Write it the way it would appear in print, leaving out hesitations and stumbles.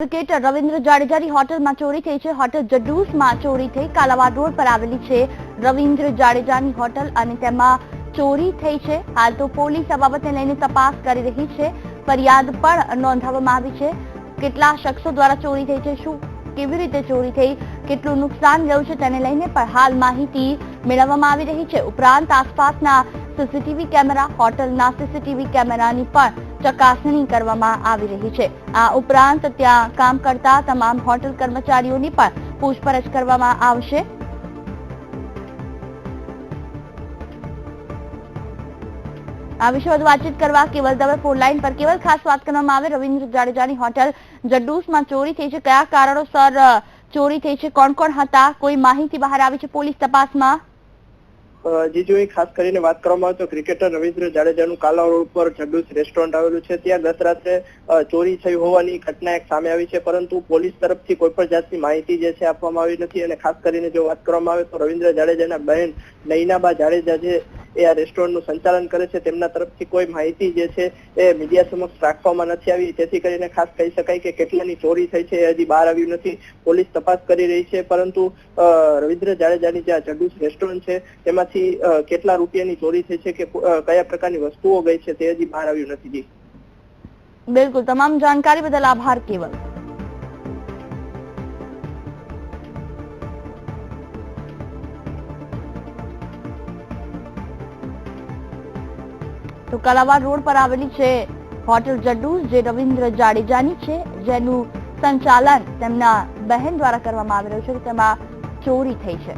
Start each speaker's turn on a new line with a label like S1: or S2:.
S1: Cricketer Ravindra જાડેજાની હોટલમાં ચોરી થઈ છે। હોટલ જડ્ડૂસમાં ચોરી થઈ। કાલાવાડ રોડ પર આવેલી છે રવિન્દ્ર જાડેજાની હોટલ અને તેમાં ચોરી થઈ છે। હાલ તો પોલીસ આ બાબતને લઈને તપાસ કરી રહી છે। ફરિયાદ પણ નોંધાવવામાં આવી છે। કેટલા શખ્સો દ્વારા ચોરી થઈ છે, શું કેવી રીતે ચોરી થઈ, કેટલું નુકસાન ગયું છે તેને લઈને પણ હાલ માહિતી મેળવવામાં આવી રહી છે। ઉપરાંત આસપાસના સીસીટીવી કેમેરા, હોટલના સીસીટીવી કેમેરાની પણ ચકાસણી કરવામાં આવી રહી છે। આ ઉપરાંત ત્યાં કામ કરતા તમામ હોટલ કર્મચારીઓની પણ પૂછપરછ કરવામાં આવશે। આ વિશે વધુ વાતચીત કરવા કેવલ દવે ફોન લાઈન પર। કેવલ, ખાસ વાત કરવામાં આવે રવિન્દ્ર જાડેજાની હોટલ જડ્ડૂસમાં ચોરી થઈ છે, કયા કારણોસર ચોરી થઈ છે, કોણ કોણ હતા, કોઈ માહિતી બહાર આવી છે પોલીસ તપાસમાં?
S2: જીજુ, ખાસ કરીને વાત કરવામાં આવે તો ક્રિકેટર રવિન્દ્ર જાડેજાનું કાલા રોડ પર જડ્ડૂસ રેસ્ટોરન્ટ આવેલું છે, ત્યાં ગત રાત્રે ચોરી થઈ હોવાની ઘટના એક સામે આવી છે, પરંતુ પોલીસ તરફથી કોઈ પણ જાતની માહિતી જે છે આપવામાં આવી નથી। અને ખાસ કરીને જો વાત કરવામાં આવે તો રવિન્દ્ર જાડેજાના બહેન નયનાબા જાડેજા જે આ રેસ્ટોરન્ટનું સંચાલન કરે છે, તેમના તરફથી કોઈ માહિતી જે છે એ મીડિયા સમક્ષ રાખવામાં નથી આવી। તેથી કરીને ખાસ કહી શકાય કે કેટલાની ચોરી થઈ છે એ હજી બહાર આવ્યું નથી। પોલીસ તપાસ કરી રહી છે, પરંતુ રવિન્દ્ર જાડેજાની જે જડ્ડૂસ રેસ્ટોરન્ટ છે તેમાંથી કેટલા રૂપિયાની ચોરી થઈ છે કે કયા પ્રકારની વસ્તુઓ ગઈ છે તે હજી બહાર આવ્યું નથી। જી
S1: બિલકુલ, તમામ જાણકારી બદલ આભાર કેવલ। તો કાલાવાડ રોડ પર આવેલી છે હોટલ જડ્ડૂસ, જે રવિન્દ્ર જાડેજાની છે, જેનું સંચાલન તેમના બહેન દ્વારા કરવામાં આવી રહ્યું છે, તેમાં ચોરી થઈ છે।